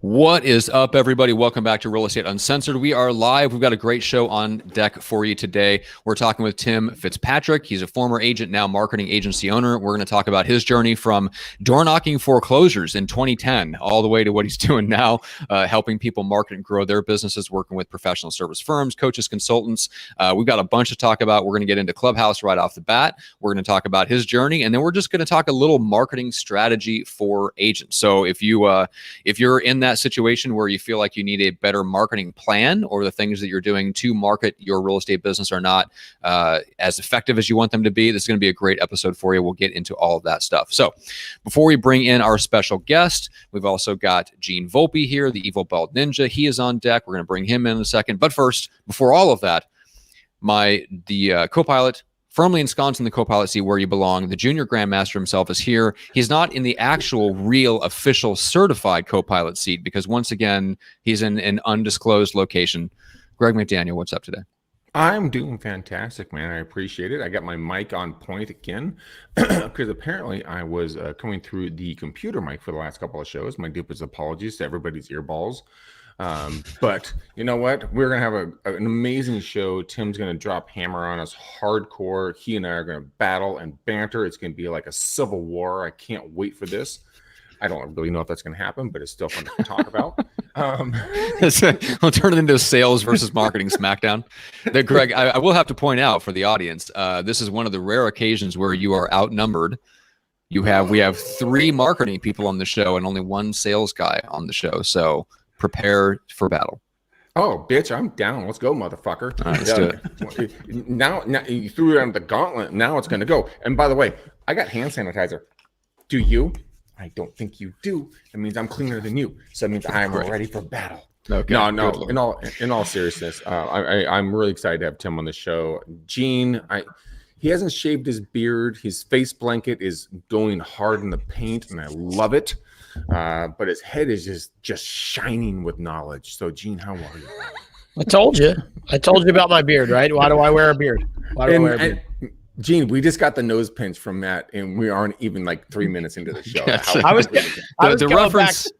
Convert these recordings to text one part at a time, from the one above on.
What is up, everybody? Welcome back to Real Estate Uncensored. We are live. We've got a great show on deck for you today. We're talking with Tim Fitzpatrick. He's a former agent, now marketing agency owner. We're going to talk about his journey from door knocking foreclosures in 2010 all the way to what he's doing now, helping people market and grow their businesses, working with professional service firms, coaches, consultants. We've got a bunch to talk about. We're going to get into Clubhouse right off the bat. We're going to talk about his journey, and then we're just going to talk a little marketing strategy for agents. So if you're in that situation where you feel like you need a better marketing plan, or the things that you're doing to market your real estate business are not as effective as you want them to be, this is going to be a great episode for you. We'll get into all of that stuff. So before we bring in our special guest, we've also got Gene Volpe here, the Evil Bald Ninja. He is on deck. We're going to bring him in a second. But first, before all of that, the co-pilot, firmly ensconced in the co-pilot seat where you belong, the junior grandmaster himself is here. He's not in the actual real official certified co-pilot seat because once again, he's in an undisclosed location. Greg McDaniel, what's up today? I'm doing fantastic, man. I appreciate it. I got my mic on point again because apparently I was coming through the computer mic for the last couple of shows. My deepest apologies to everybody's earballs. But you know what? We're going to have an amazing show. Tim's going to drop hammer on us hardcore. He and I are going to battle and banter. It's going to be like a civil war. I can't wait for this. I don't really know if that's going to happen, but it's still fun to talk about. We'll turn it into a sales versus marketing smackdown. Greg, I will have to point out for the audience, this is one of the rare occasions where you are outnumbered. We have 3 marketing people on the show and only 1 sales guy on the show. So prepare for battle. Oh, bitch, I'm down. Let's go, motherfucker. All right, let's do it. Now you threw it on the gauntlet. Now it's going to go. And by the way, I got hand sanitizer. Do you? I don't think you do. It means I'm cleaner than you. So it means I'm ready for battle. Okay. No. In all seriousness, I'm really excited to have Tim on the show. Gene, he hasn't shaved his beard. His face blanket is going hard in the paint, and I love it. But his head is just shining with knowledge. So, Gene, how are you? I told you about my beard, right? Why do I wear a beard? Gene, we just got the nose pinch from Matt, and we aren't even like 3 minutes into the show. I was reference.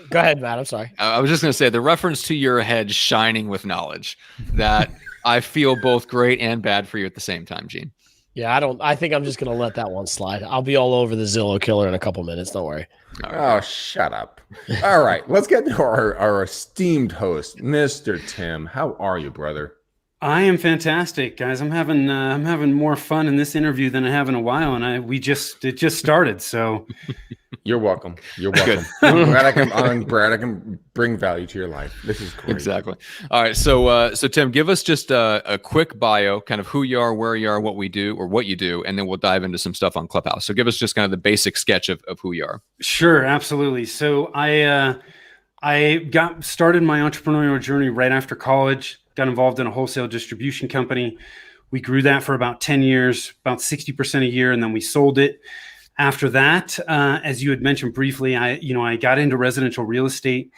Go ahead, Matt. I'm sorry. I was just going to say the reference to your head shining with knowledge, that I feel both great and bad for you at the same time, Gene. Yeah, I think I'm just going to let that one slide. I'll be all over the Zillow killer in a couple minutes. Don't worry. Oh, shut up. All right, let's get to our esteemed host, Mr. Tim. How are you, brother? I am fantastic, guys. I'm having more fun in this interview than I have in a while, and it just started. So, you're welcome. You're welcome. I'm glad I can bring value to your life. This is great. Exactly. All right. So Tim, give us just a quick bio, kind of who you are, where you are, what we do, or what you do, and then we'll dive into some stuff on Clubhouse. So give us just kind of the basic sketch of who you are. Sure, absolutely. So I got started my entrepreneurial journey right after college. Got involved in a wholesale distribution company. We grew that for about 10 years, about 60% a year, and then we sold it. After that, as you had mentioned briefly, I got into residential real estate.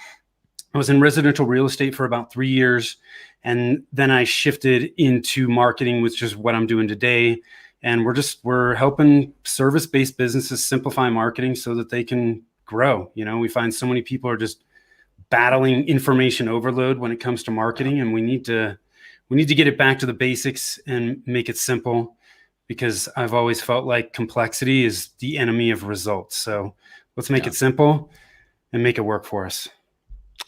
I was in residential real estate for about 3 years, and then I shifted into marketing, which is what I'm doing today. And we're helping service-based businesses simplify marketing so that they can grow. We find so many people are just battling information overload when it comes to marketing, and we need to get it back to the basics and make it simple, because I've always felt like complexity is the enemy of results. So let's make it simple and make it work for us.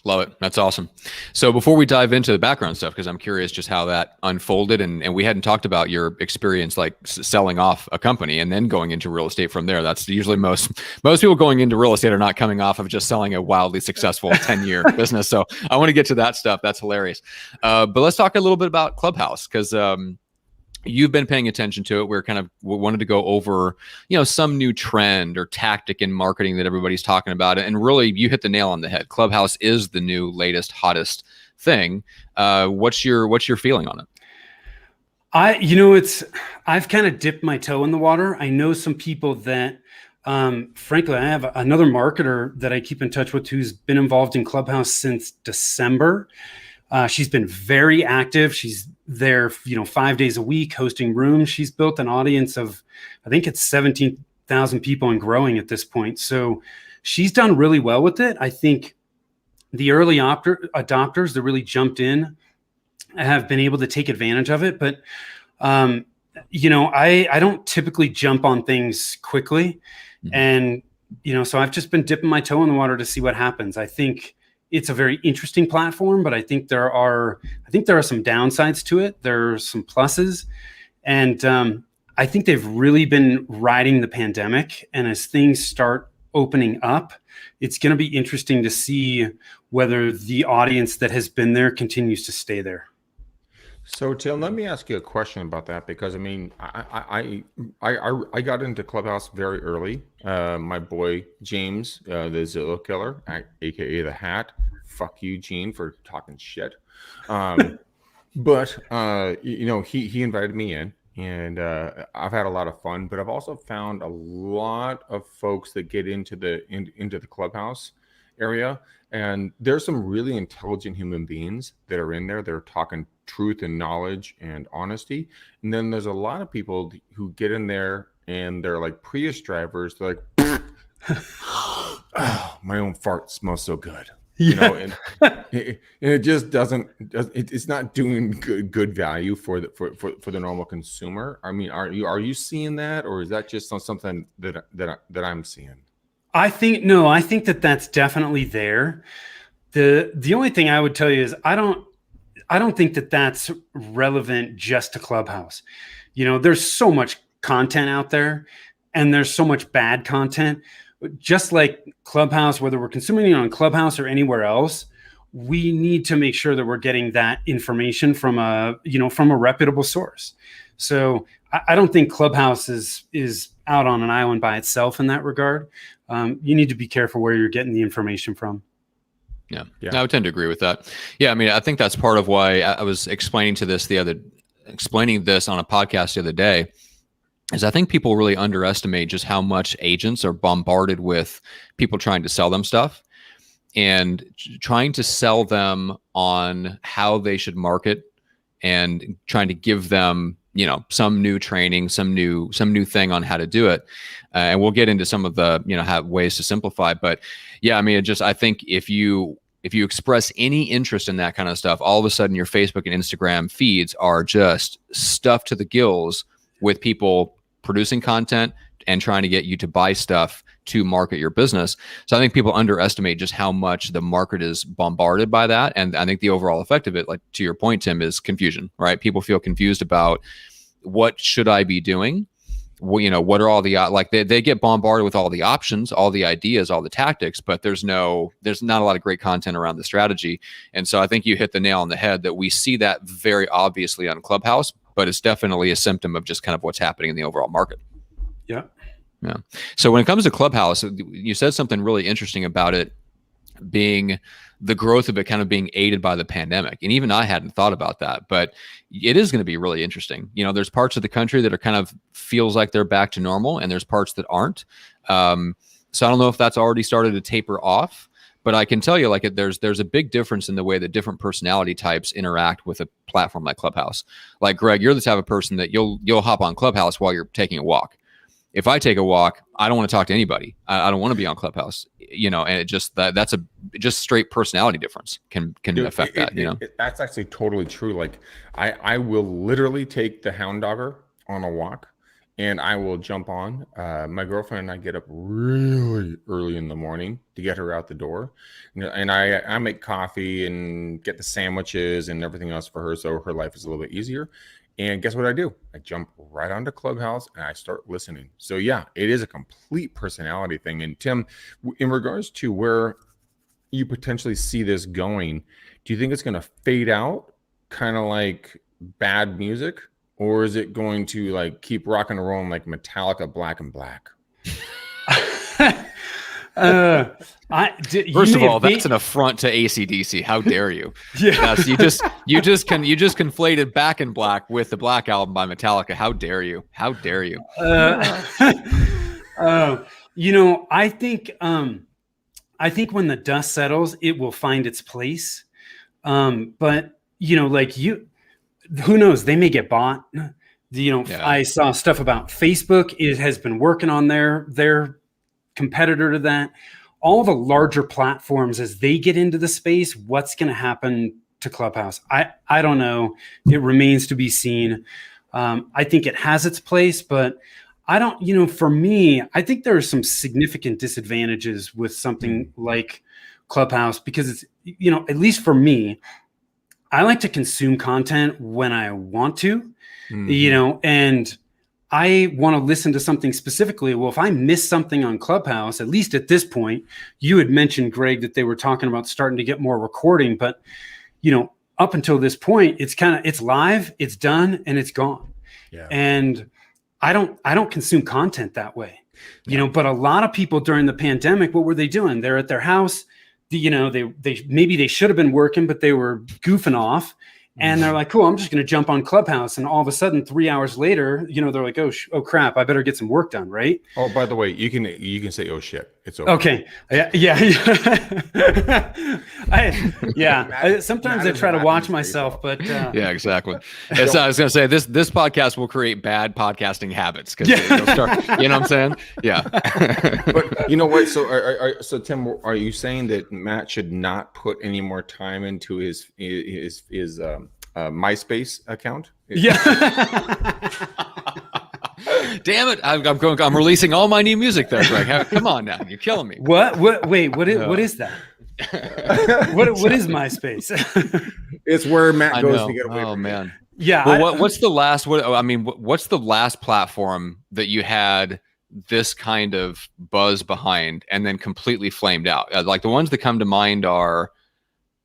Love it. That's awesome. So before we dive into the background stuff, because I'm curious just how that unfolded, and we hadn't talked about your experience like selling off a company and then going into real estate from there. That's usually most people going into real estate are not coming off of just selling a wildly successful 10-year business. So I want to get to that stuff. That's hilarious. But let's talk a little bit about Clubhouse, because you've been paying attention to it. We wanted to go over, some new trend or tactic in marketing that everybody's talking about. And really, you hit the nail on the head. Clubhouse is the new, latest, hottest thing. What's your feeling on it? I've kind of dipped my toe in the water. I know some people that, frankly, I have another marketer that I keep in touch with who's been involved in Clubhouse since December. She's been very active. She's there, 5 days a week hosting rooms. She's built an audience of, I think it's 17,000 people and growing at this point. So she's done really well with it. I think the early adopters that really jumped in have been able to take advantage of it. But, I don't typically jump on things quickly. Mhm. And, so I've just been dipping my toe in the water to see what happens. I think it's a very interesting platform, but I think there are some downsides to it. There are some pluses. And I think they've really been riding the pandemic. And as things start opening up, it's going to be interesting to see whether the audience that has been there continues to stay there. So Tim, let me ask you a question about that, because I mean, I got into Clubhouse very early. My boy James, the Zillow Killer, aka the Hat. Fuck you, Gene, for talking shit. But he invited me in, and I've had a lot of fun. But I've also found a lot of folks that get into the Clubhouse area, and there's some really intelligent human beings that are in there. They're talking truth and knowledge and honesty. And then there's a lot of people who get in there and they're like Prius drivers. They're like, oh, my own fart smells so good. And it just it's not doing good value for the normal consumer. I mean, are you seeing that, or is that just something that I'm seeing? I think that's definitely there. The only thing I would tell you is I don't think that that's relevant just to Clubhouse. There's so much content out there, and there's so much bad content. Just like Clubhouse, whether we're consuming it on Clubhouse or anywhere else, we need to make sure that we're getting that information from a reputable source. So I don't think Clubhouse is out on an island by itself in that regard. You need to be careful where you're getting the information from. Yeah. I would tend to agree with that. Yeah, I mean, I think that's part of why I was explaining this on a podcast the other day, is I think people really underestimate just how much agents are bombarded with people trying to sell them stuff and trying to sell them on how they should market and trying to give them, some new training, some new thing on how to do it. And we'll get into some of the, ways to simplify. But yeah, I mean, I think if you express any interest in that kind of stuff, all of a sudden your Facebook and Instagram feeds are just stuffed to the gills with people producing content and trying to get you to buy stuff to market your business. So I think people underestimate just how much the market is bombarded by that. And I think the overall effect of it, like to your point, Tim, is confusion, right? People feel confused about what should I be doing? Well, what are all the, they get bombarded with all the options, all the ideas, all the tactics, but there's not a lot of great content around the strategy. And so I think you hit the nail on the head that we see that very obviously on Clubhouse, but it's definitely a symptom of just kind of what's happening in the overall market. Yeah. Yeah. So when it comes to Clubhouse, you said something really interesting about it being the growth of it kind of being aided by the pandemic. And even I hadn't thought about that, but it is going to be really interesting. There's parts of the country that are kind of feels like they're back to normal, and there's parts that aren't. So I don't know if that's already started to taper off, but I can tell you, there's a big difference in the way that different personality types interact with a platform like Clubhouse. Like Greg, you're the type of person that you'll hop on Clubhouse while you're taking a walk. If I take a walk, I don't want to talk to anybody. I don't want to be on Clubhouse, and it just that's just straight personality difference can affect that. That's actually totally true. Like I will literally take the hound dogger on a walk, and I will jump on. My girlfriend and I get up really early in the morning to get her out the door, and I make coffee and get the sandwiches and everything else for her, so her life is a little bit easier. And guess what I do? I jump right onto Clubhouse and I start listening. So yeah, it is a complete personality thing. And Tim, in regards to where you potentially see this going, do you think it's going to fade out kind of like bad music, or is it going to keep rocking and rolling like Metallica Black and Black? First of all, that's an affront to AC/DC. How dare you? Yeah, you just conflated Back in Black with the Black Album by Metallica. How dare you? How dare you? I think when the dust settles, it will find its place. But who knows? They may get bought. I saw stuff about Facebook. It has been working on their competitor to that. all the larger platforms, as they get into the space, what's going to happen to Clubhouse? I don't know. It remains to be seen. I think it has its place, but I don't, for me, I think there are some significant disadvantages with something like Clubhouse, because it's, at least for me, I like to consume content when I want to, and I want to listen to something specifically. Well, if I miss something on Clubhouse, at least at this point, you had mentioned, Greg, that they were talking about starting to get more recording, but up until this point, it's live, it's done, and it's gone. Yeah. And I don't consume content that way, but a lot of people during the pandemic, what were they doing? They're at their house, they maybe they should have been working, but they were goofing off. And they're like, cool, I'm just going to jump on Clubhouse. And all of a sudden, 3 hours later, they're like, oh crap, I better get some work done, right? Oh, by the way, you can say, oh shit, it's over. Okay. Yeah. Sometimes I try to watch myself, but yeah, exactly. I was going to say this podcast will create bad podcasting habits because it'll start. You know what I'm saying? Yeah. But you know what? So Tim, are you saying that Matt should not put any more time into his MySpace account? Yeah. Damn it! I'm releasing all my new music there, Greg. Come on now, you're killing me. What? Wait, what is that? What is MySpace? It's where Matt goes to get away. Oh man. Yeah. Well, what's the last? What's the last platform that you had this kind of buzz behind and then completely flamed out? Like the ones that come to mind are,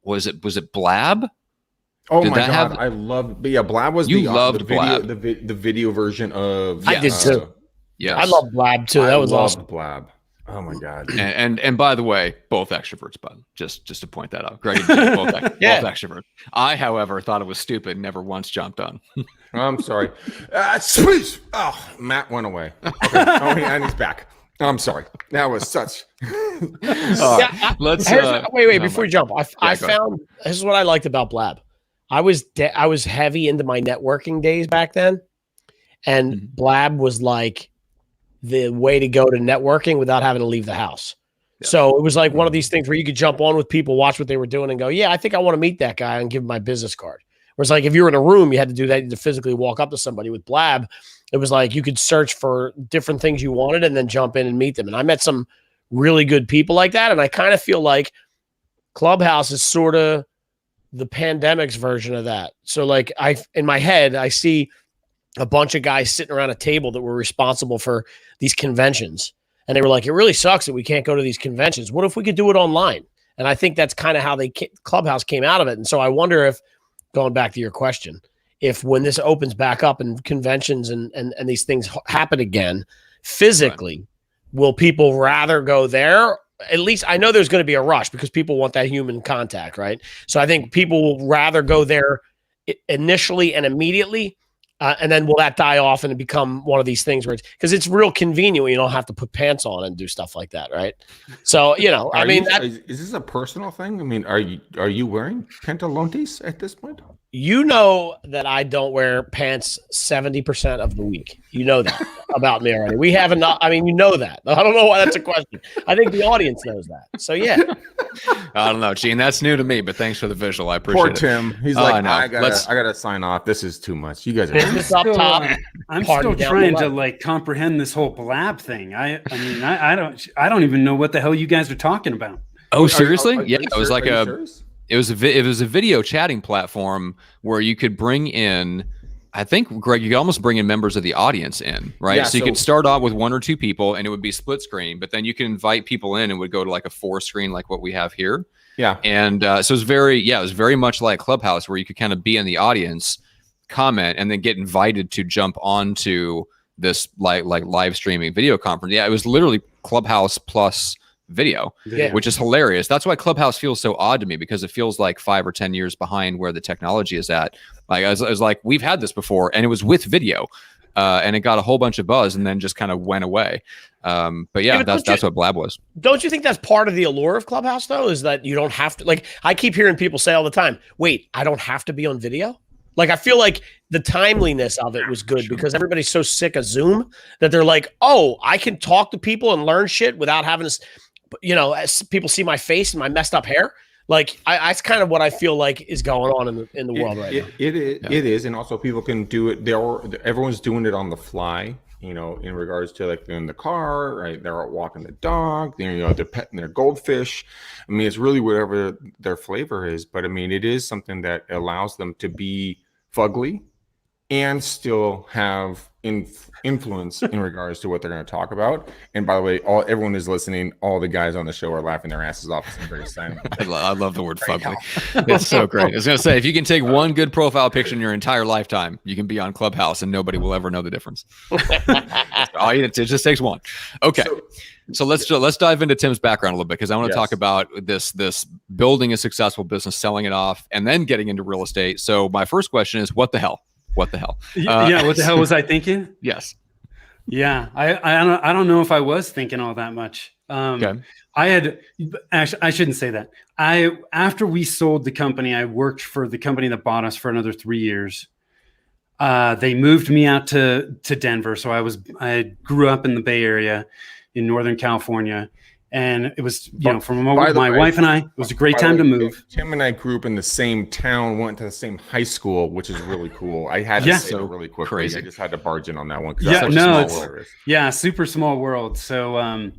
was it Blab? Oh my God, I love. But yeah, Blab was loved Blab. The video version of. I did too. Yes. I love Blab too. That was awesome. Blab. Oh my God. And by the way, both extroverts, bud. Just to point that out, Greg. Both extroverts. I, however, thought it was stupid. Never once jumped on. I'm sorry. Sweet. Oh, Matt went away. Okay. And he's back. I'm sorry. That was such. Let's wait before you jump. I found this is what I liked about Blab. I was heavy into my networking days back then, and Blab was like the way to go to networking without having to leave the house. Yeah. So it was like one of these things where you could jump on with people, watch what they were doing, and go, yeah, I think I want to meet that guy, and give him my business card. Whereas like if you were in a room, you had to do that. You had to physically walk up to somebody. With Blab, it was like you could search for different things you wanted and then jump in and meet them. And I met some really good people like that. And I kind of feel like Clubhouse is sort of the pandemic's version of that. So like in my head, I see a bunch of guys sitting around a table that were responsible for these conventions. And they were like, it really sucks that we can't go to these conventions. What if we could do it online? And I think that's kind of how Clubhouse came out of it. And so I wonder if, going back to your question, if when this opens back up and conventions and these things happen again physically, will people rather go there? At least I know there's going to be a rush because people want that human contact, right? So I think people will rather go there initially and immediately, and then will that die off and become one of these things where because it's real convenient when you don't have to put pants on and do stuff like that, right? So is this a personal thing? I mean, are you wearing pantalones at this point? You know that I don't wear pants 70% of the week. You know that about me already. We have enough. I mean, you know that. I don't know why that's a question. I think the audience knows that. So yeah. I don't know, Gene. That's new to me, but thanks for the visual. I appreciate it. Poor Tim. He's like, I gotta sign off. This is too much. You guys are business up top. I'm still trying to like comprehend this whole Blab thing. I mean, I don't even know what the hell you guys are talking about. Oh, seriously? Yeah, it was like it was a video chatting platform where you could bring in, I think, Greg, you could almost bring in members of the audience in, right? Yeah, so you could start off with one or two people and it would be split screen, but then you can invite people in and it would go to like a 4-screen like what we have here. Yeah. And so it was very much like Clubhouse where you could kind of be in the audience, comment, and then get invited to jump onto this like live streaming video conference. Yeah, it was literally Clubhouse plus video, which is hilarious. That's why Clubhouse feels so odd to me, because it feels like 5 or 10 years behind where the technology is at. Like I was like, we've had this before and it was with video and it got a whole bunch of buzz and then just kind of went away. But yeah, that's what Blab was. Don't you think that's part of the allure of Clubhouse though, is that you don't have to, like, I keep hearing people say all the time, wait, I don't have to be on video? Like, I feel like the timeliness of it was good because everybody's so sick of Zoom that they're like, oh, I can talk to people and learn shit without having to you know, as people see my face and my messed up hair. Like that's kind of what I feel like is going on in the world right now. It is, and also people can do it. Everyone's doing it on the fly. You know, in regards to like they're in the car, right? They're out walking the dog. They're petting their goldfish. I mean, it's really whatever their flavor is. But I mean, it is something that allows them to be fugly and still have influence in regards to what they're going to talk about. And by the way, everyone is listening. All the guys on the show are laughing their asses off. It's very exciting. I love the word fugly. It's so great. I was going to say, if you can take one good profile picture in your entire lifetime, you can be on Clubhouse and nobody will ever know the difference. It just takes one. Okay. So let's dive into Tim's background a little bit, because I want to talk about this building a successful business, selling it off, and then getting into real estate. So my first question is, what the hell? What the hell? What the hell was I thinking? Yes. Yeah. I don't know if I was thinking all that much. Okay. I shouldn't say that. After we sold the company, I worked for the company that bought us for another 3 years. They moved me out to Denver. So I grew up in the Bay Area in Northern California. And it was, from my wife and I, it was a great time to move. Tim and I grew up in the same town, went to the same high school, which is really cool. I had to say it really quickly. Crazy. I just had to barge in on that one. Super small world. So,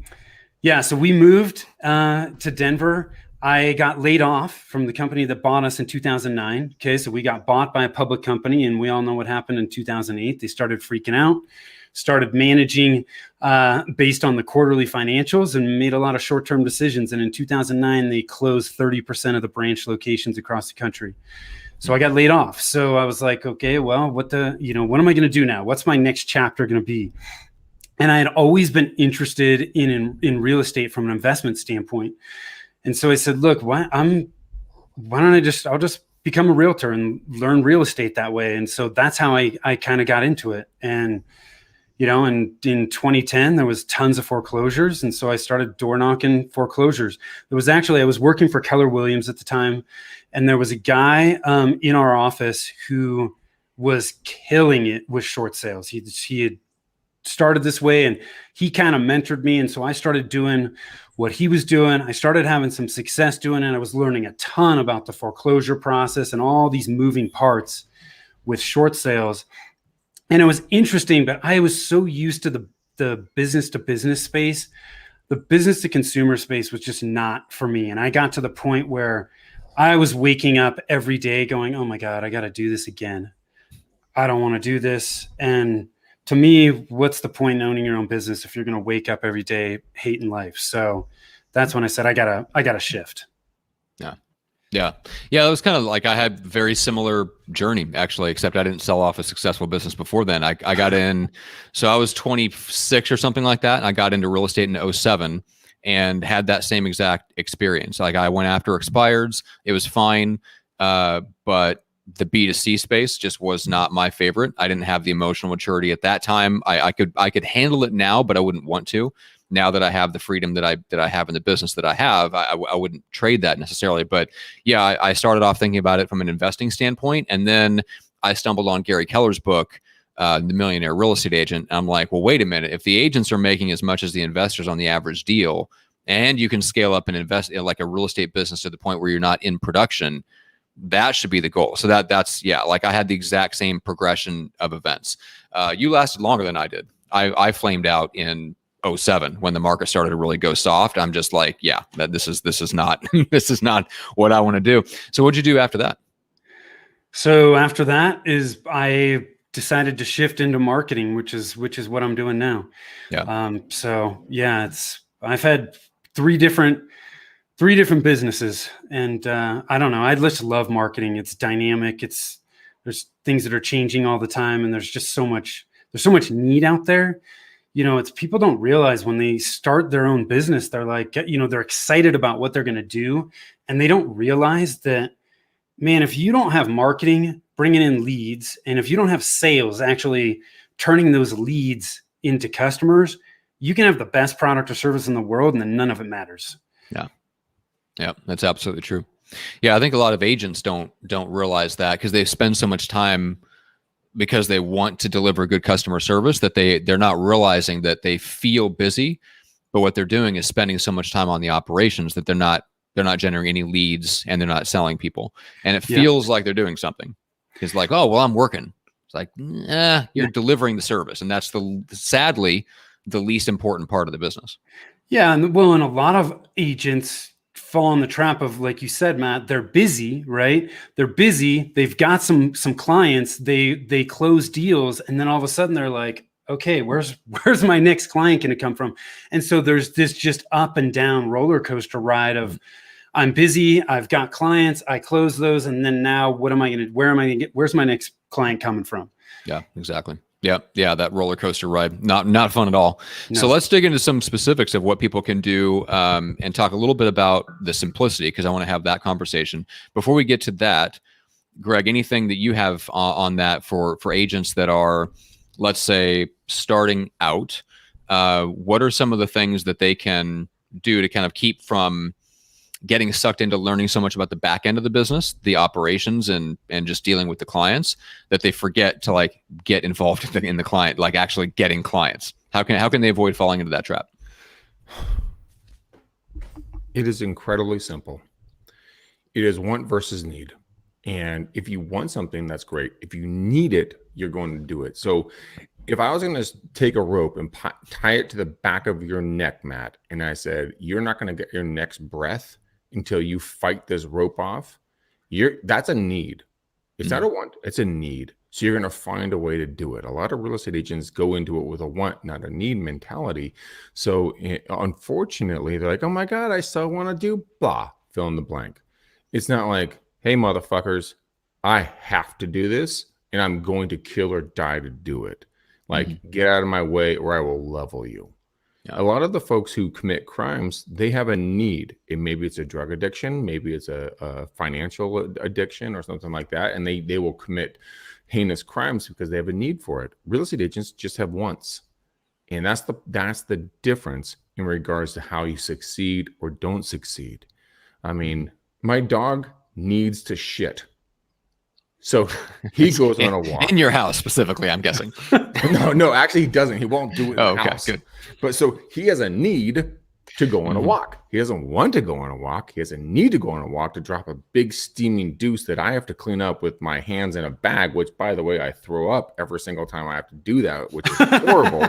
so we moved to Denver. I got laid off from the company that bought us in 2009. Okay, so we got bought by a public company, and we all know what happened in 2008. They started freaking out. Started managing based on the quarterly financials and made a lot of short-term decisions. And in 2009, they closed 30% of the branch locations across the country. So I got laid off. So I was like, okay, well, what am I going to do now? What's my next chapter going to be? And I had always been interested in real estate from an investment standpoint. And so I said, look, I'll just become a realtor and learn real estate that way. And so that's how I kind of got into it. And and in 2010, there was tons of foreclosures. And so I started door knocking foreclosures. I was working for Keller Williams at the time. And there was a guy in our office who was killing it with short sales. He had started this way, and he kind of mentored me. And so I started doing what he was doing. I started having some success doing it. I was learning a ton about the foreclosure process and all these moving parts with short sales. And it was interesting, but I was so used to the business to business space. The business to consumer space was just not for me. And I got to the point where I was waking up every day going, oh my God, I got to do this again. I don't want to do this. And to me, what's the point in owning your own business if you're going to wake up every day hating life? So that's when I said, I gotta shift. Yeah. It was kind of like I had very similar journey, actually, except I didn't sell off a successful business before then. I got in, so I was 26 or something like that. And I got into real estate in 2007 and had that same exact experience. Like I went after expireds. It was fine. But the B2C space just was not my favorite. I didn't have the emotional maturity at that time. I could handle it now, but I wouldn't want to. Now that I have the freedom that I have in the business that I have, I wouldn't trade that necessarily. But yeah, I started off thinking about it from an investing standpoint. And then I stumbled on Gary Keller's book, The Millionaire Real Estate Agent. And I'm like, well, wait a minute. If the agents are making as much as the investors on the average deal, and you can scale up and invest in like a real estate business to the point where you're not in production, that should be the goal. So that's like I had the exact same progression of events. You lasted longer than I did. I flamed out in 2007 when the market started to really go soft. I'm just like, yeah, this is not this is not what I want to do. So what'd you do after that? So after that is I decided to shift into marketing, which is what I'm doing now. Yeah. So yeah, I've had three different businesses, and I don't know. I just love marketing. It's dynamic. There's things that are changing all the time, and there's so much need out there. It's people don't realize when they start their own business, they're like, they're excited about what they're going to do. And they don't realize that, man, if you don't have marketing bringing in leads, and if you don't have sales actually turning those leads into customers, you can have the best product or service in the world, and then none of it matters. Yeah, that's absolutely true. Yeah, I think a lot of agents don't realize that because they spend so much time because they want to deliver good customer service that they're not realizing that they feel busy but what they're doing is spending so much time on the operations that they're not generating any leads, and they're not selling people. And it feels like they're doing something. It's like, oh, well, I'm working. It's like, you're delivering the service. And that's sadly, the least important part of the business. Yeah. And a lot of agents fall in the trap of, like you said, Matt, they're busy, right? They're busy. They've got some clients, they close deals. And then all of a sudden they're like, okay, where's my next client going to come from? And so there's this just up and down roller coaster ride of, I'm busy, I've got clients, I close those, and then now where am I going to get, where's my next client coming from? Yeah, exactly. Yeah, that roller coaster ride, not fun at all. No. So let's dig into some specifics of what people can do, and talk a little bit about the simplicity, because I want to have that conversation. Before we get to that, Greg, anything that you have on that for agents that are, let's say, starting out, what are some of the things that they can do to kind of keep from getting sucked into learning so much about the back end of the business, the operations, and just dealing with the clients, that they forget to like get involved in the client, like actually getting clients? How can they avoid falling into that trap? It is incredibly simple. It is want versus need. And if you want something, that's great. If you need it, you're going to do it. So if I was going to take a rope and tie it to the back of your neck, Matt, and I said, you're not going to get your next breath until you fight this rope off, that's a need. It's not a want, it's a need. So you're going to find a way to do it. A lot of real estate agents go into it with a want, not a need mentality. So unfortunately, they're like, oh my God, I still want to do blah, fill in the blank. It's not like, hey, motherfuckers, I have to do this and I'm going to kill or die to do it. Like, get out of my way or I will level you. Yeah. A lot of the folks who commit crimes, they have a need. Maybe it's a drug addiction, maybe it's a financial addiction or something like that. And they will commit heinous crimes because they have a need for it. Real estate agents just have wants. And that's the difference in regards to how you succeed or don't succeed. I mean, my dog needs to shit. So he goes on a walk. In your house specifically, I'm guessing. No, actually he doesn't. He won't do it in the house. Good. But so he has a need to go on a walk. He doesn't want to go on a walk. He has a need to go on a walk to drop a big steaming deuce that I have to clean up with my hands in a bag, which, by the way, I throw up every single time I have to do that, which is horrible.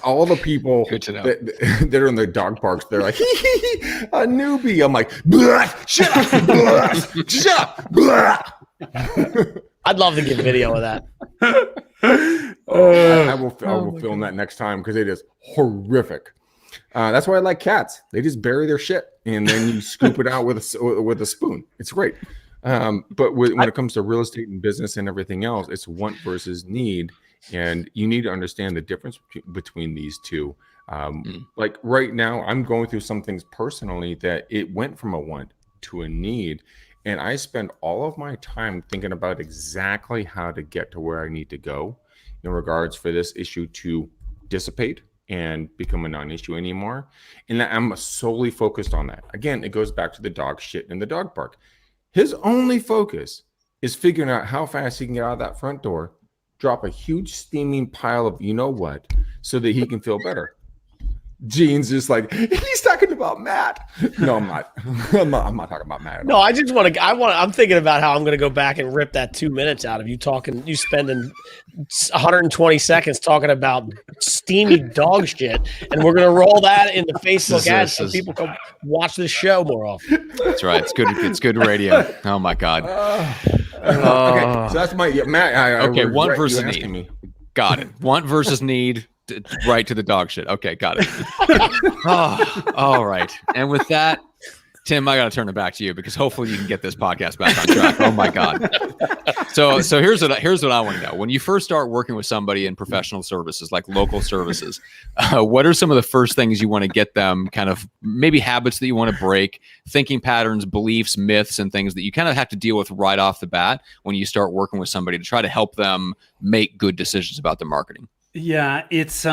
All the people that are in the dog parks, they're like, a newbie. I'm like, shut up, shut up, blah. I'd love to get video of that. I will film that next time because it is horrific. That's why I like cats. They just bury their shit and then you scoop it out with a spoon. It's great. But when it comes to real estate and business and everything else, it's want versus need. And you need to understand the difference between these two. Like right now, I'm going through some things personally that it went from a want to a need. And I spend all of my time thinking about exactly how to get to where I need to go in regards for this issue to dissipate and become a non-issue anymore. And I'm solely focused on that. Again, it goes back to the dog shit in the dog park. His only focus is figuring out how fast he can get out of that front door, drop a huge steaming pile of you know what, so that he can feel better. Gene's just like, he's talking about Matt. No, I'm not. I'm not talking about Matt. No, I just want to. I'm thinking about how I'm going to go back and rip that 2 minutes out of you talking. You spending 120 seconds talking about steamy dog shit, and we're going to roll that in the Facebook ads so people can watch this show more often. That's right. It's good. It's good radio. Oh my God. Okay, so that's my Matt. Okay, want versus need. Me. Got it. Want versus need. Right to the dog shit. Okay, got it. All right. And with that, Tim, I got to turn it back to you because hopefully you can get this podcast back on track. Oh my God. So here's what I want to know. When you first start working with somebody in professional services, like local services, what are some of the first things you want to get them, kind of maybe habits that you want to break, thinking patterns, beliefs, myths, and things that you kind of have to deal with right off the bat when you start working with somebody to try to help them make good decisions about their marketing? Yeah, it's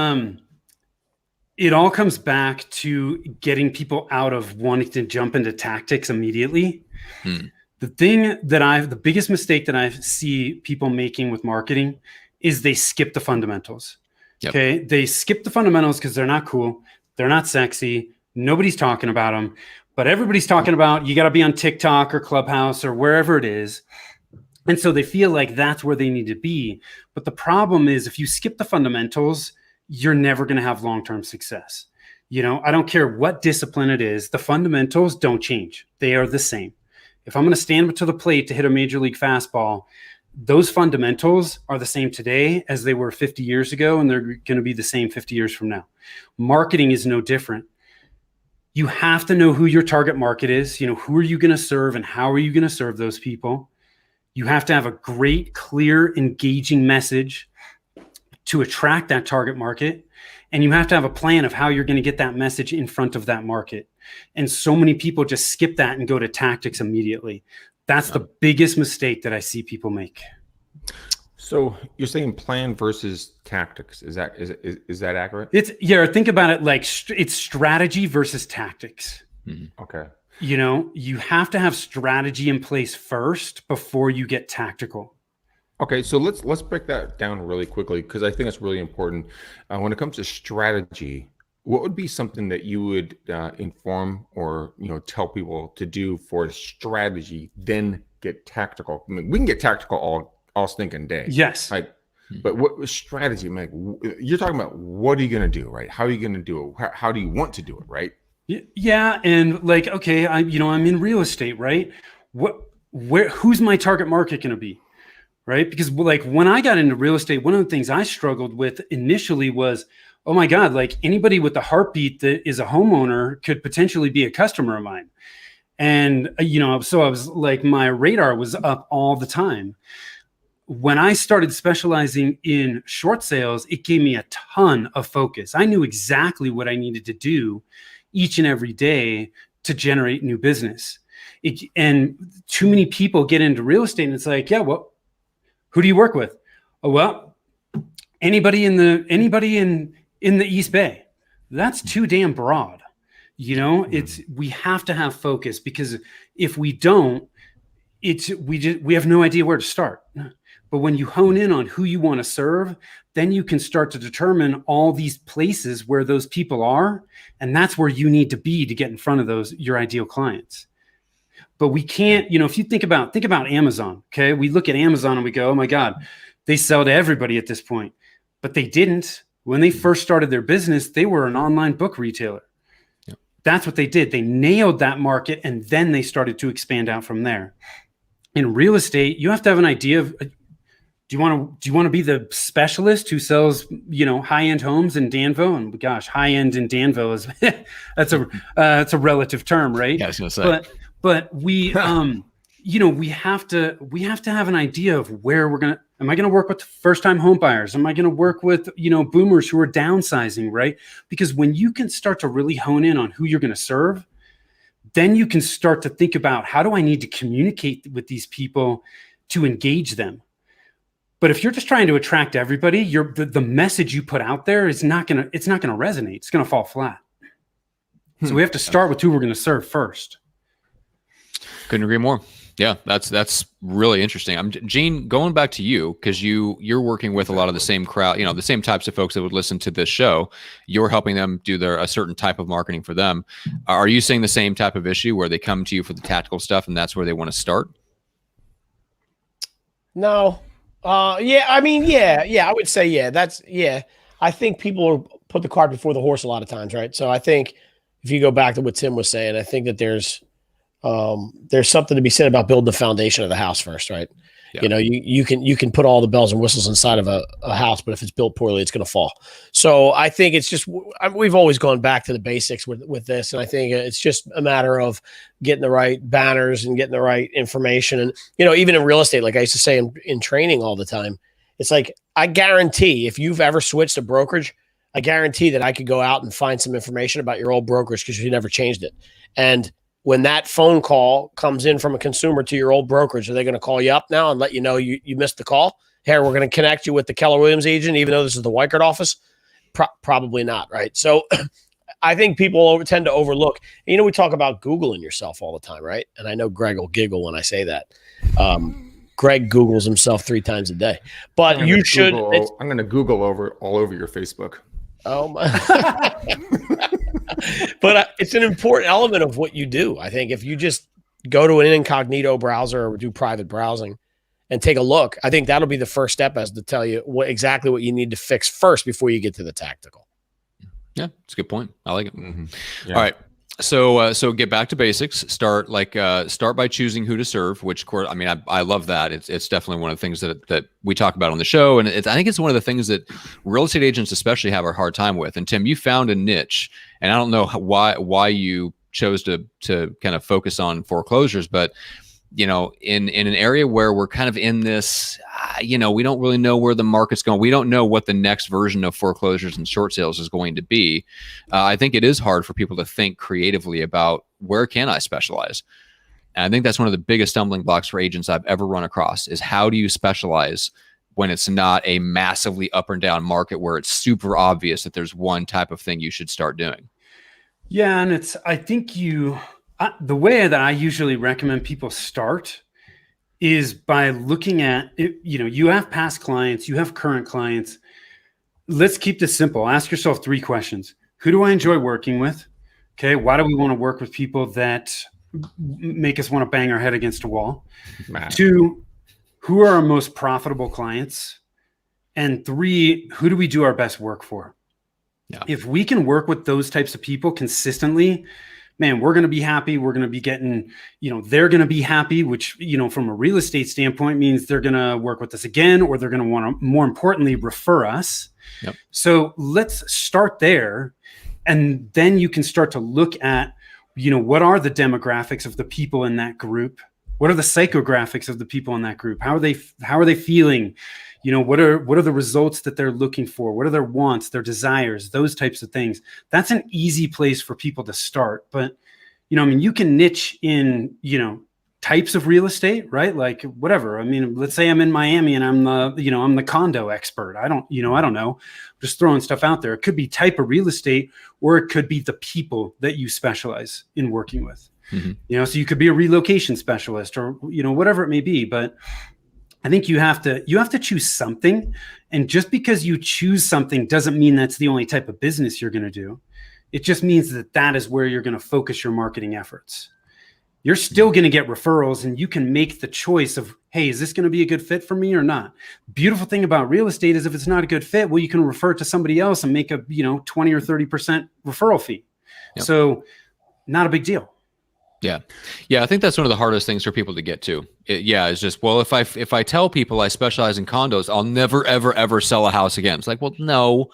it all comes back to getting people out of wanting to jump into tactics immediately. The biggest mistake that I see people making with marketing is they skip the fundamentals. Yep. Okay. They skip the fundamentals because they're not cool. They're not sexy. Nobody's talking about them, but everybody's talking about, you got to be on TikTok or Clubhouse or wherever it is. And so they feel like that's where they need to be. But the problem is, if you skip the fundamentals, you're never going to have long-term success. You know, I don't care what discipline it is. The fundamentals don't change. They are the same. If I'm going to stand up to the plate to hit a major league fastball, those fundamentals are the same today as they were 50 years ago, and they're going to be the same 50 years from now. Marketing is no different. You have to know who your target market is. You know, who are you going to serve and how are you going to serve those people? You have to have a great, clear, engaging message to attract that target market. And you have to have a plan of how you're going to get that message in front of that market. And so many people just skip that and go to tactics immediately. That's the biggest mistake that I see people make. So you're saying plan versus tactics. Is that accurate? Think about it like it's strategy versus tactics. Mm-hmm. Okay. You know, you have to have strategy in place first before you get tactical. Okay, so let's break that down really quickly, because I think it's really important. When it comes to strategy, what would be something that you would inform or tell people to do for strategy, then get tactical? I mean, we can get tactical all stinking day. Yes. Like, but what strategy? Like, you're talking about what are you going to do, right? How are you going to do it? How do you want to do it, right? Yeah, and like, okay, I'm in real estate, right? Who's my target market going to be? Right? Because like when I got into real estate, one of the things I struggled with initially was, oh my God, like anybody with a heartbeat that is a homeowner could potentially be a customer of mine. And, so I was like, my radar was up all the time. When I started specializing in short sales, it gave me a ton of focus. I knew exactly what I needed to do each and every day to generate new business. And too many people get into real estate and it's like, yeah, well, who do you work with? Oh, well, anybody in the East Bay. That's too damn broad. We have to have focus, because if we don't, we have no idea where to start. But when you hone in on who you want to serve, then you can start to determine all these places where those people are, and that's where you need to be to get in front of your ideal clients. But we can't, if you think about Amazon, okay? We look at Amazon and we go, oh my God, they sell to everybody at this point. But they didn't. When they first started their business, they were an online book retailer. Yep. That's what they did. They nailed that market, and then they started to expand out from there. In real estate, you have to have an idea of, do you want to be the specialist who sells, high-end homes in Danville? And gosh, high-end in Danville is that's a relative term, right? Yeah, I was gonna say. But we, we have to have an idea of where am I going to work with first-time home buyers? Am I going to work with, boomers who are downsizing, right? Because when you can start to really hone in on who you're going to serve, then you can start to think about, how do I need to communicate with these people to engage them? But if you're just trying to attract everybody, the message you put out there it's not going to resonate. It's going to fall flat. So we have to start with who we're going to serve first. Couldn't agree more. Yeah, that's really interesting. Gene, going back to you, because you're working with a lot of the same crowd, the same types of folks that would listen to this show. You're helping them do a certain type of marketing for them. Are you seeing the same type of issue where they come to you for the tactical stuff and that's where they want to start? No. I would say, I think people put the cart before the horse a lot of times, right? So I think if you go back to what Tim was saying, I think that there's something to be said about building the foundation of the house first, right? Yeah. You can put all the bells and whistles inside of a house, but if it's built poorly, it's going to fall. So I think it's just, we've always gone back to the basics with this. And I think it's just a matter of getting the right banners and getting the right information. And, even in real estate, like I used to say in training all the time, it's like, I guarantee if you've ever switched a brokerage, I guarantee that I could go out and find some information about your old brokerage because you never changed it. And when that phone call comes in from a consumer to your old brokerage, are they going to call you up now and let you know you missed the call? Here, we're going to connect you with the Keller Williams agent, even though this is the Weichert office? Probably not, right? So I think people tend to overlook. We talk about Googling yourself all the time, right? And I know Greg will giggle when I say that. Greg Googles himself 3 times a day. But you should. I'm going to Google all over your Facebook. Oh my! But it's an important element of what you do. I think if you just go to an incognito browser or do private browsing and take a look, I think that'll be the first step as to tell you exactly what you need to fix first before you get to the tactical. Yeah, it's a good point. I like it. Mm-hmm. Yeah. All right. So get back to basics. Start by choosing who to serve. Which course, I mean, I love that. It's definitely one of the things that we talk about on the show, and I think it's one of the things that real estate agents especially have a hard time with. And Tim, you found a niche, and I don't know why you chose to kind of focus on foreclosures, but in an area where we're kind of in this, we don't really know where the market's going. We don't know what the next version of foreclosures and short sales is going to be. I think it is hard for people to think creatively about where can I specialize. And I think that's one of the biggest stumbling blocks for agents I've ever run across is how do you specialize when it's not a massively up and down market where it's super obvious that there's one type of thing you should start doing. Yeah. And I think the way that I usually recommend people start is by looking at it. You have past clients, you have current clients. Let's keep this simple. Ask yourself 3 questions. Who do I enjoy working with? Okay. Why do we want to work with people that make us want to bang our head against a wall? Man. 2, who are our most profitable clients? And 3, who do we do our best work for? Yeah. If we can work with those types of people consistently, man, we're going to be happy. We're going to be getting, they're going to be happy, which, from a real estate standpoint means they're going to work with us again, or they're going to want to, more importantly, refer us. Yep. So let's start there. And then you can start to look at, what are the demographics of the people in that group? What are the psychographics of the people in that group? How are they feeling? What are the results that they're looking for? What are their wants, their desires, those types of things? That's an easy place for people to start. But, you can niche in, types of real estate, right? Like whatever. I mean, let's say I'm in Miami and I'm the condo expert. I don't know. I'm just throwing stuff out there. It could be type of real estate, or it could be the people that you specialize in working with. Mm-hmm. So you could be a relocation specialist or, whatever it may be. But I think you have to choose something. And just because you choose something doesn't mean that's the only type of business you're going to do. It just means that is where you're going to focus your marketing efforts. You're still going to get referrals, and you can make the choice of, hey, is this going to be a good fit for me or not? Beautiful thing about real estate is if it's not a good fit, well, you can refer to somebody else and make a 20 or 30% referral fee. Yep. So not a big deal. Yeah. I think that's one of the hardest things for people to get to. It's just, well, if I tell people I specialize in condos, I'll never, ever, ever sell a house again. It's like, well, no,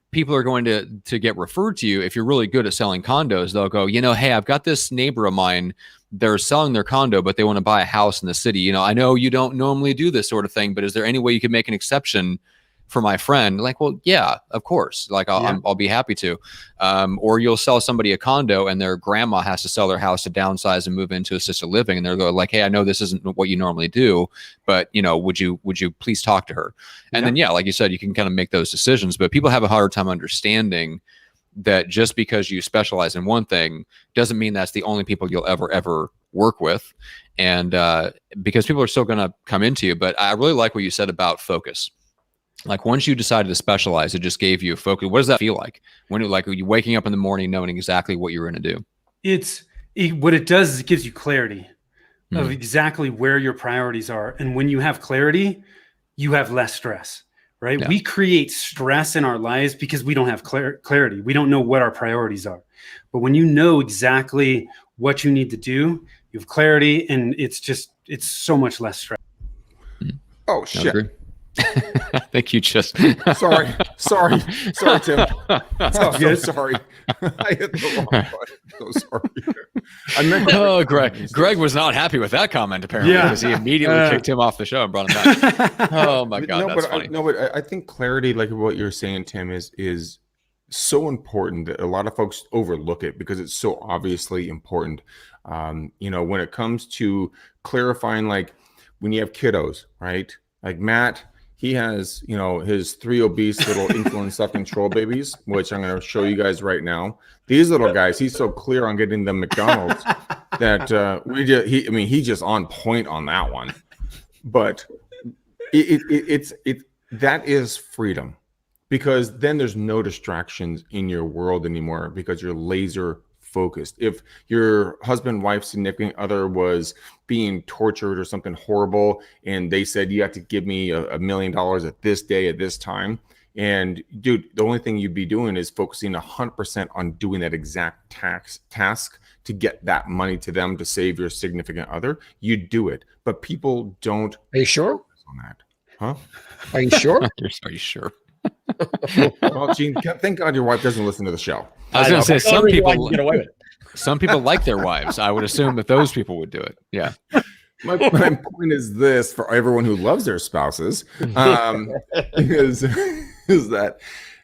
people are going to get referred to you. If you're really good at selling condos, they'll go, hey, I've got this neighbor of mine. They're selling their condo, but they want to buy a house in the city. I know you don't normally do this sort of thing, but is there any way you could make an exception for my friend? Like, well, yeah, of course. Like I'll be happy to. Or you'll sell somebody a condo and their grandma has to sell their house to downsize and move into assisted living. And they're going like, hey, I know this isn't what you normally do, but would you please talk to her? And then, like you said, you can kind of make those decisions, but people have a harder time understanding that just because you specialize in one thing doesn't mean that's the only people you'll ever work with. And because people are still going to come into you. But I really like what you said about focus. Like once you decided to specialize, it just gave you a focus. What does that feel like when are you waking up in the morning knowing exactly what you're going to do? What it does is it gives you clarity of exactly where your priorities are. And when you have clarity, you have less stress, right? Yeah. We create stress in our lives because we don't have clarity. We don't know what our priorities are. But when you know exactly what you need to do, you have clarity, and it's so much less stress. Oh, shit. I think you just sorry, Tim. I'm so sorry. I hit the wrong button. So sorry. Greg was not happy with that comment apparently because he immediately kicked him off the show and brought him back. Oh my god, that's funny. But I think clarity, like what you're saying, Tim, is so important that a lot of folks overlook it because it's so obviously important. When it comes to clarifying, like when you have kiddos, right? Like Matt. He has, his 3 obese little insulin sucking troll babies, which I'm going to show you guys right now. These little guys, he's so clear on getting them McDonald's that he's just on point on that one. but it's that is freedom, because then there's no distractions in your world anymore because you're laser focused. If your husband, wife, significant other was being tortured or something horrible, and they said you have to give me $1 million at this day at this time, and dude, the only thing you'd be doing is focusing 100% on doing that exact task to get that money to them to save your significant other, you do it. But people don't. Are you sure on that? Huh? Are you sure? Are you sure? Well, Gene, thank God your wife doesn't listen to the show. I was going to say some people get away with it. Some people like their wives. I would assume that those people would do it. Yeah. My point is this for everyone who loves their spouses, is that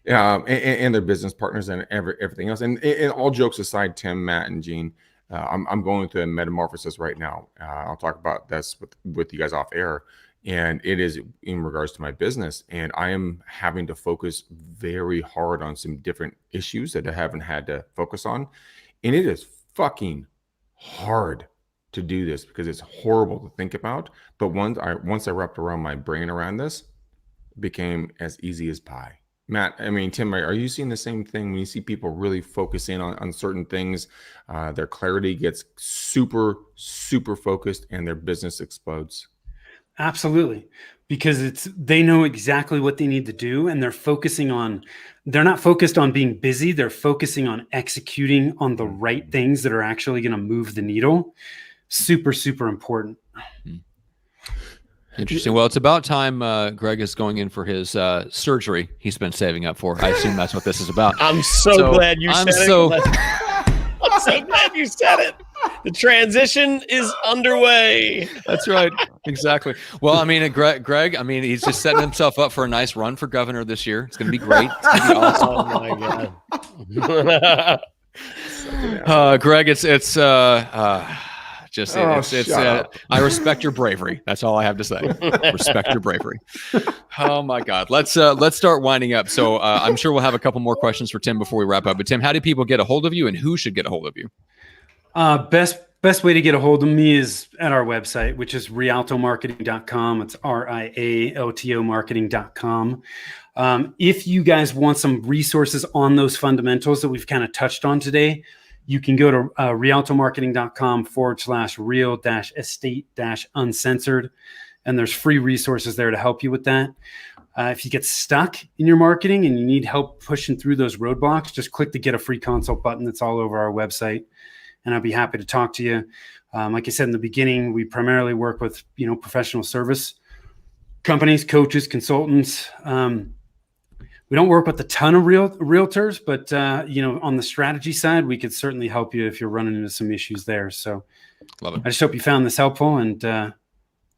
and their business partners and everything else. And all jokes aside, Tim, Matt, and Gene, I'm going through a metamorphosis right now. I'll talk about this with you guys off air. And it is in regards to my business. And I am having to focus very hard on some different issues that I haven't had to focus on. And it is fucking hard to do this because it's horrible to think about. But once I wrapped around my brain around this, it became as easy as pie. Matt, I mean, Tim, are you seeing the same thing when you see people really focus in on certain things? Their clarity gets super, super focused and their business explodes. Absolutely. Because they know exactly what they need to do, and they're not focused on being busy. They're focusing on executing on the right things that are actually going to move the needle. Super, super important. Interesting. Well, it's about time Greg is going in for his surgery he's been saving up for. I assume that's what this is about. I'm so glad you said it. I'm so glad you said it. The transition is underway. That's right. Exactly. Well, I mean, Greg, I mean, he's just setting himself up for a nice run for governor this year. It's going to be great. It's going to be awesome. Oh my God. Greg, it's I respect your bravery. That's all I have to say. Respect your bravery. Oh my God. Let's start winding up. So I'm sure we'll have a couple more questions for Tim before we wrap up. But Tim, how do people get a hold of you, and who should get a hold of you? Best way to get a hold of me is at our website, which is rialtomarketing.com. It's RIALTO marketing.com. If you guys want some resources on those fundamentals that we've kind of touched on today, you can go to rialtomarketing.com/real-estate-uncensored. And there's free resources there to help you with that. If you get stuck in your marketing and you need help pushing through those roadblocks, just click the Get a Free Consult button that's all over our website, and I'll be happy to talk to you. Like I said in the beginning, we primarily work with professional service companies, coaches, consultants. We don't work with a ton of realtors, but on the strategy side, we could certainly help you if you're running into some issues there. So, love it. I just hope you found this helpful, and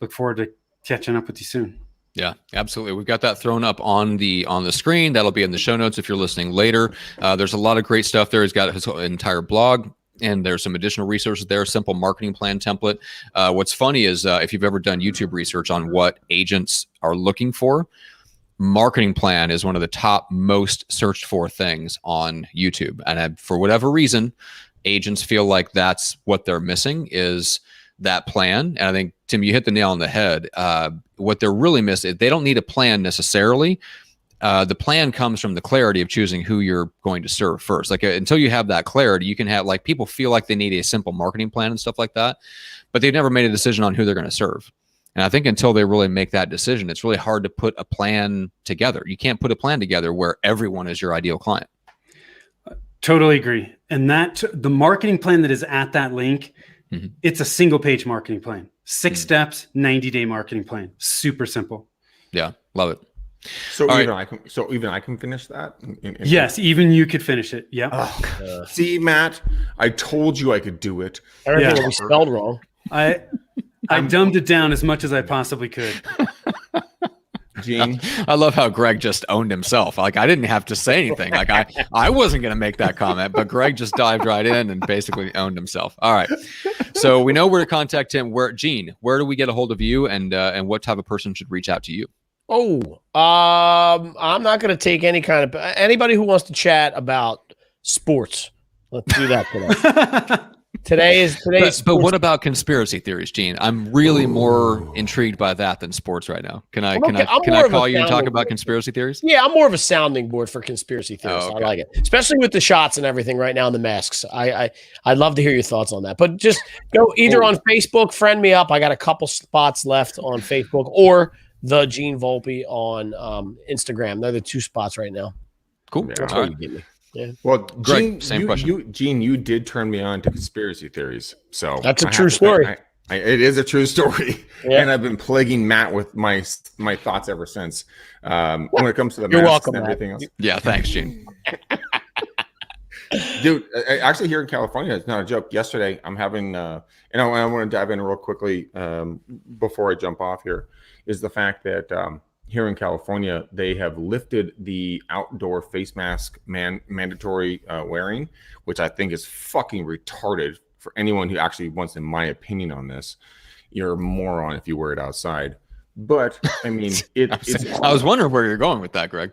look forward to catching up with you soon. Yeah, absolutely. We've got that thrown up on the screen. That'll be in the show notes if you're listening later. There's a lot of great stuff there. He's got his entire blog, and there's some additional resources there. Simple marketing plan template. What's funny is if you've ever done YouTube research on what agents are looking for, marketing plan is one of the top most searched for things on YouTube. And for whatever reason, agents feel like that's what they're missing is that plan. And I think, Tim, you hit the nail on the head. What they're really missing, they don't need a plan necessarily. The plan comes from the clarity of choosing who you're going to serve first. Like until you have that clarity, you can have people feel like they need a simple marketing plan and stuff like that, but they've never made a decision on who they're going to serve. And I think until they really make that decision, it's really hard to put a plan together. You can't put a plan together where everyone is your ideal client. Totally agree. And the marketing plan that is at that link, it's a single page marketing plan, 6 steps, 90-day marketing plan. Super simple. Yeah. Love it. So even I can finish that. Yes. Even you could finish it. Yeah. See, Matt, I told you I could do it. Everything will be spelled wrong. I dumbed it down as much as I possibly could. Gene, I love how Greg just owned himself. Like I didn't have to say anything. Like I wasn't going to make that comment, but Greg just dived right in and basically owned himself. All right. So we know where to contact him. Gene, where do we get a hold of you, and what type of person should reach out to you? I'm not going to take anybody who wants to chat about sports. Let's do that today. But what about conspiracy theories, Gene? I'm really more intrigued by that than sports right now. Can I call you and talk about conspiracy theories? Yeah, I'm more of a sounding board for conspiracy theories. Oh, okay. I like it, especially with the shots and everything right now and the masks. I'd love to hear your thoughts on that. But just go either on Facebook, friend me up. I got a couple spots left on Facebook, or the Gene Volpe on Instagram. They're the two spots right now. Cool. Yeah. All right. You get me. Yeah. Well, Greg, Gene, same question. Gene, you did turn me on to conspiracy theories. So That's a true story. It is a true story, Yeah. and I've been plaguing Matt with my thoughts ever since. When it comes to the You're masks welcome, and Matt. everything else, Yeah, thanks, Gene. dude. Actually, here in California, it's not a joke. Yesterday, I'm having, and I want to dive in real quickly before I jump off here, is the fact that here in California, they have lifted the outdoor face mask mandatory wearing, which I think is fucking retarded for anyone who actually wants, in my opinion on this. You're a moron if you wear it outside. But I mean, I was wondering where you're going with that, Greg.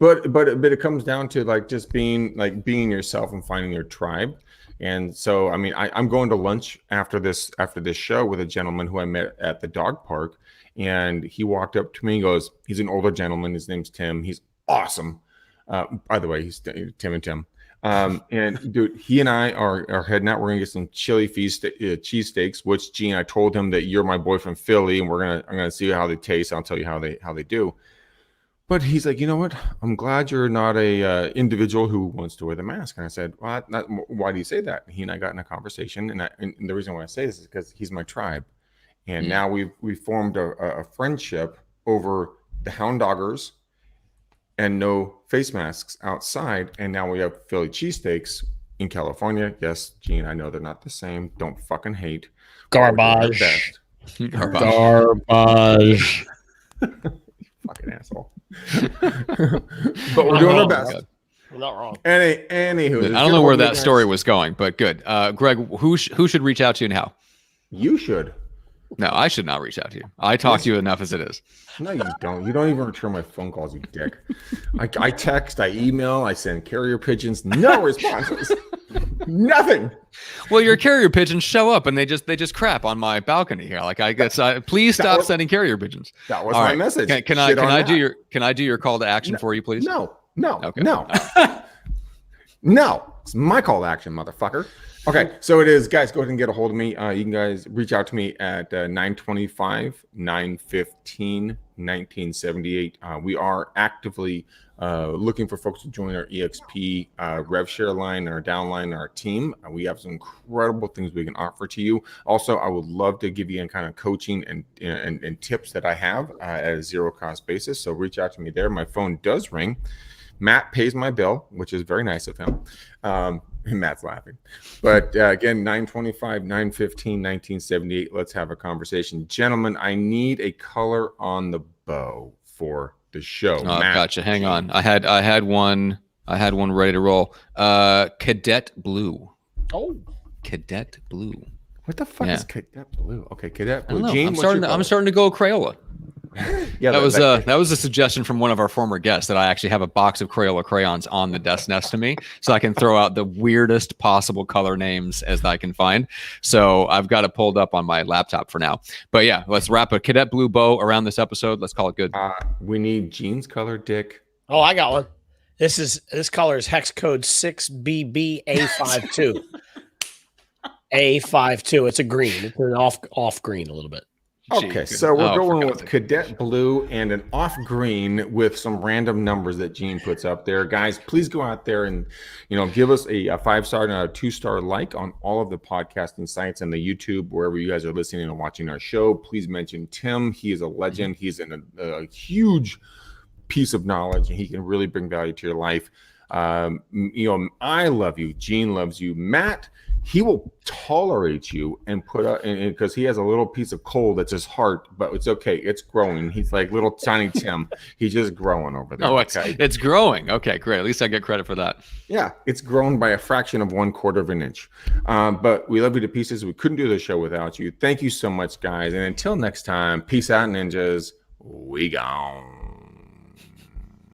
But it comes down to like just being yourself and finding your tribe. And so, I mean, I'm going to lunch after this show with a gentleman who I met at the dog park. And he walked up to me and goes, he's an older gentleman. His name's Tim. He's awesome. By the way, he's Tim and Tim. And dude, he and I are heading out. We're going to get some chili cheesesteaks, which Gene, I told him that you're my boy from Philly and I'm going to see how they taste. I'll tell you how they do. But he's like, you know what? I'm glad you're not a individual who wants to wear the mask. And I said, well, why do you say that? He and I got in a conversation. And the reason why I say this is because he's my tribe. And now we've formed a friendship over the hound doggers and no face masks outside. And now we have Philly cheesesteaks in California. Yes, Gene, I know they're not the same. Don't fucking hate. Garbage. Garbage. Fucking asshole. But we're doing our best. You're not wrong. Anywho, I don't know where that story was going, but good. Greg, who should reach out to you and how? You should. No, I should not reach out to you. I talk to you enough as it is. No, you don't. You don't even return my phone calls, you dick. I text, I email, I send carrier pigeons. No responses. Nothing. Well, your carrier pigeons show up and they just crap on my balcony here. Like I guess please stop sending carrier pigeons. That was my message. Can I do your call to action for you, please? No. Okay. No. No. It's my call to action, motherfucker. Okay, so it is, guys, go ahead and get a hold of me. You can guys reach out to me at 925-915-1978. We are actively looking for folks to join our EXP rev share line, our downline, our team. We have some incredible things we can offer to you. Also, I would love to give you any kind of coaching and tips that I have at a zero cost basis. So reach out to me there. My phone does ring. Matt pays my bill, which is very nice of him. Matt's laughing. But again, 925-915-1978. Let's have a conversation. Gentlemen, I need a color on the bow for the show. Oh, gotcha. Hang on. I had one ready to roll. Cadet blue. Oh. Cadet blue. What the fuck is Cadet blue? Okay, Cadet blue. Gene, I'm starting to go Crayola. Yeah, that was a suggestion from one of our former guests that I actually have a box of Crayola crayons on the desk next to me, so I can throw out the weirdest possible color names as I can find. So I've got it pulled up on my laptop for now. But yeah, let's wrap a Cadet blue bow around this episode. Let's call it good. We need Gene's color, Dick. Oh, I got one. This color is hex code 6BBA52. A52. It's a green. It's an off green a little bit. Okay, so we're going with Cadet blue and an off green with some random numbers that Gene puts up there. Guys, please go out there and give us a 5-star and a 2-star like on all of the podcasting sites and the YouTube, wherever you guys are listening and watching our show. Please mention Tim. He is a legend. He's a huge piece of knowledge, and he can really bring value to your life. I love you. Gene loves you. Matt, he will tolerate you and put up, because he has a little piece of coal that's his heart, but it's okay. It's growing. He's like little tiny Tim. He's just growing over there. Oh, it's growing. Okay, great. At least I get credit for that. Yeah, it's grown by a fraction of 1/4 of an inch. But we love you to pieces. We couldn't do the show without you. Thank you so much, guys. And until next time, peace out, ninjas. We gone.